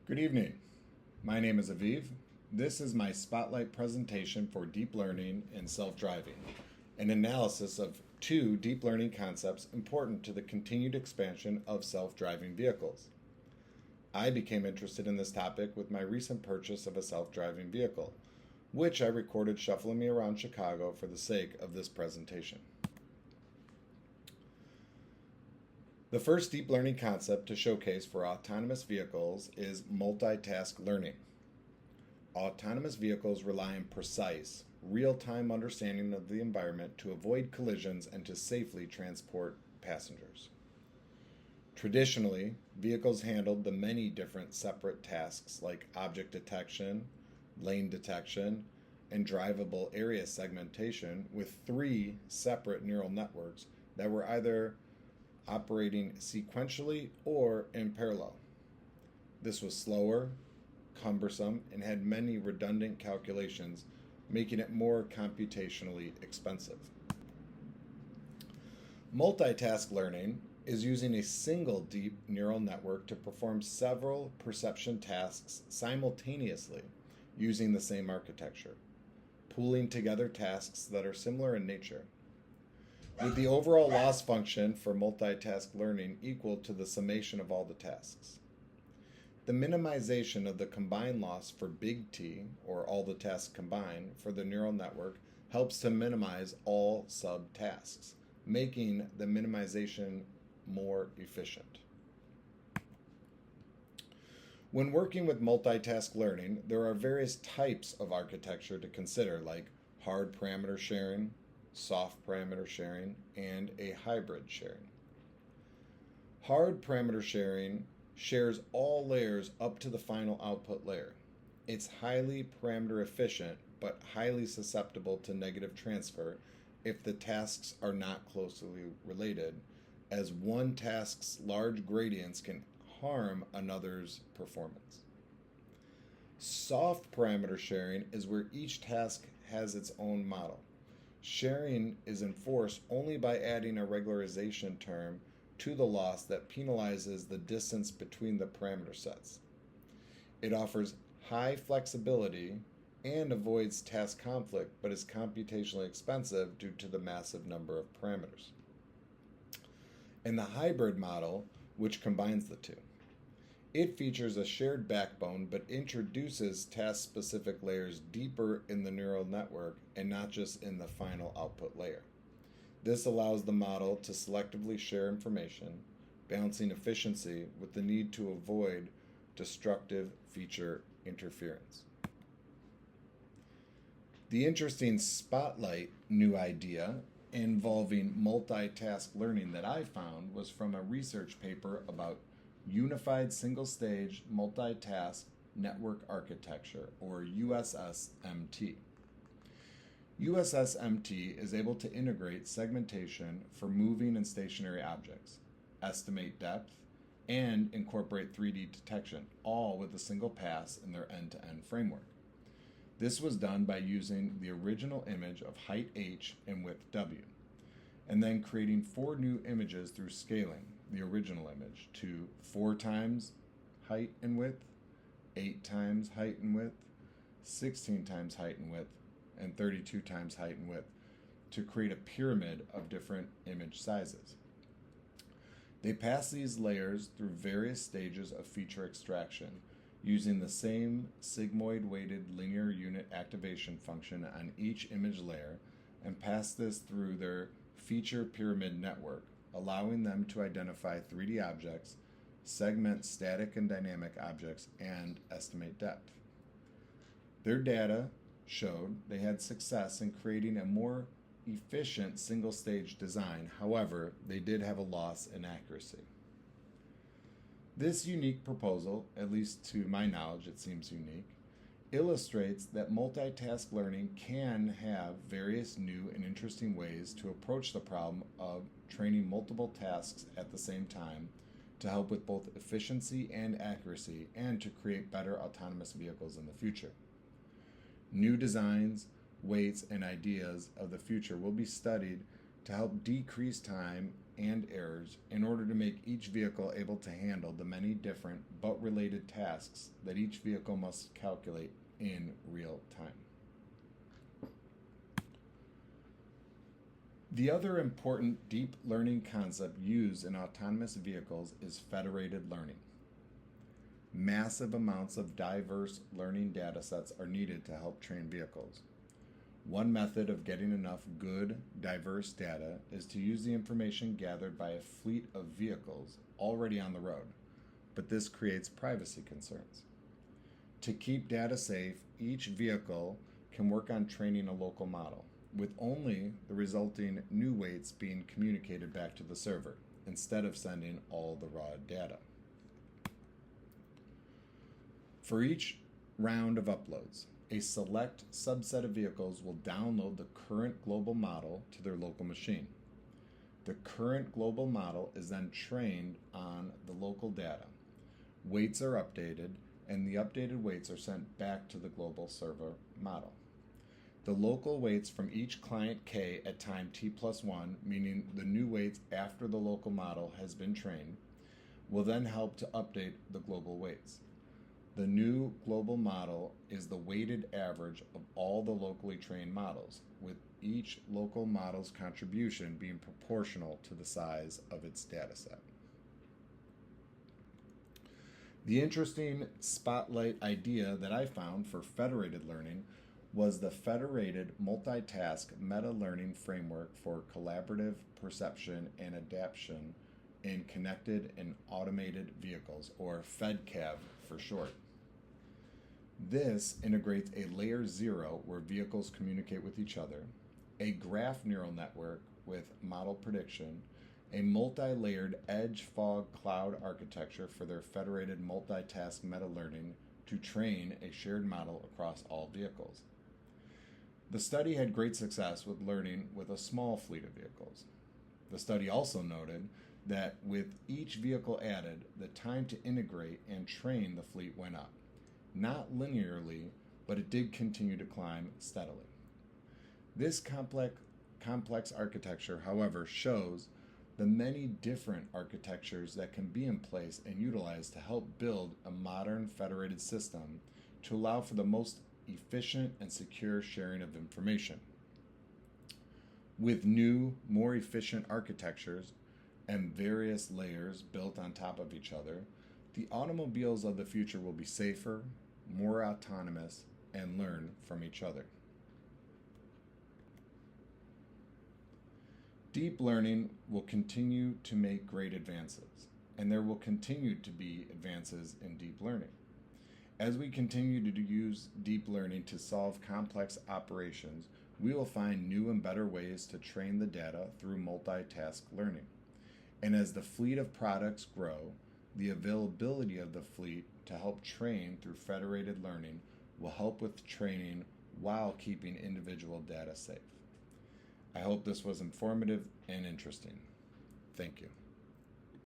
Good evening. My name is Aviv. This is my spotlight presentation for deep learning and self-driving, an analysis of two deep learning concepts important to the continued expansion of self-driving vehicles. I became interested in this topic with my recent purchase of a self-driving vehicle, which I recorded shuffling me around Chicago for the sake of this presentation. The first deep learning concept to showcase for autonomous vehicles is multitask learning. Autonomous vehicles rely on precise, real-time understanding of the environment to avoid collisions and to safely transport passengers. Traditionally, vehicles handled the many different separate tasks like object detection, lane detection, and drivable area segmentation with three separate neural networks that were either operating sequentially or in parallel. This was slower, cumbersome, and had many redundant calculations, making it more computationally expensive. Multitask learning is using a single deep neural network to perform several perception tasks simultaneously using the same architecture, pooling together tasks that are similar in nature, with the overall loss function for multitask learning equal to the summation of all the tasks. The minimization of the combined loss for big T, or all the tasks combined, for the neural network helps to minimize all subtasks, making the minimization more efficient. When working with multitask learning, there are various types of architecture to consider, like hard parameter sharing, soft parameter sharing, and a hybrid sharing. Hard parameter sharing shares all layers up to the final output layer. It's highly parameter efficient, but highly susceptible to negative transfer if the tasks are not closely related, as one task's large gradients can harm another's performance. Soft parameter sharing is where each task has its own model. Sharing is enforced only by adding a regularization term to the loss that penalizes the distance between the parameter sets. It offers high flexibility and avoids task conflict, but is computationally expensive due to the massive number of parameters. And the hybrid model, which combines the two. It features a shared backbone but introduces task-specific layers deeper in the neural network and not just in the final output layer. This allows the model to selectively share information, balancing efficiency with the need to avoid destructive feature interference. The interesting spotlight new idea involving multitask learning that I found was from a research paper about Unified Single-Stage Multitask Network Architecture, or USSMT. USSMT is able to integrate segmentation for moving and stationary objects, estimate depth, and incorporate 3D detection, all with a single pass in their end-to-end framework. This was done by using the original image of height h and width w, and then creating 4 new images through scaling the original image to 4 times height and width, 8 times height and width, 16 times height and width, and 32 times height and width to create a pyramid of different image sizes. They pass these layers through various stages of feature extraction using the same sigmoid-weighted linear unit activation function on each image layer and pass this through their feature pyramid network, allowing them to identify 3D objects, segment static and dynamic objects, and estimate depth. Their data showed they had success in creating a more efficient single-stage design. However, they did have a loss in accuracy. This unique proposal, at least to my knowledge it seems unique, illustrates that multitask learning can have various new and interesting ways to approach the problem of training multiple tasks at the same time to help with both efficiency and accuracy and to create better autonomous vehicles in the future. New designs, weights, and ideas of the future will be studied to help decrease time and errors in order to make each vehicle able to handle the many different but related tasks that each vehicle must calculate in real time. The other important deep learning concept used in autonomous vehicles is federated learning. Massive amounts of diverse learning data sets are needed to help train vehicles. One method of getting enough good, diverse data is to use the information gathered by a fleet of vehicles already on the road, but this creates privacy concerns. To keep data safe, each vehicle can work on training a local model, with only the resulting new weights being communicated back to the server, instead of sending all the raw data. For each round of uploads, a select subset of vehicles will download the current global model to their local machine. The current global model is then trained on the local data. Weights are updated, and the updated weights are sent back to the global server model. The local weights from each client K at time t+1, meaning the new weights after the local model has been trained, will then help to update the global weights. The new global model is the weighted average of all the locally trained models, with each local model's contribution being proportional to the size of its dataset. The interesting spotlight idea that I found for federated learning was the Federated Multitask Meta-Learning Framework for Collaborative Perception and Adaptation in Connected and Automated Vehicles, or FedCAV for short. This integrates a layer 0 where vehicles communicate with each other, a graph neural network with model prediction, a multi-layered edge fog cloud architecture for their federated multitask meta-learning to train a shared model across all vehicles. The study had great success with learning with a small fleet of vehicles. The study also noted that with each vehicle added, the time to integrate and train the fleet went up. Not linearly, but it did continue to climb steadily. This complex architecture, however, shows the many different architectures that can be in place and utilized to help build a modern federated system to allow for the most efficient and secure sharing of information. With new, more efficient architectures and various layers built on top of each other, the automobiles of the future will be safer, more autonomous, and learn from each other. Deep learning will continue to make great advances, and there will continue to be advances in deep learning. As we continue to use deep learning to solve complex operations, we will find new and better ways to train the data through multitask learning. And as the fleet of products grow, the availability of the fleet to help train through federated learning will help with training while keeping individual data safe. I hope this was informative and interesting. Thank you.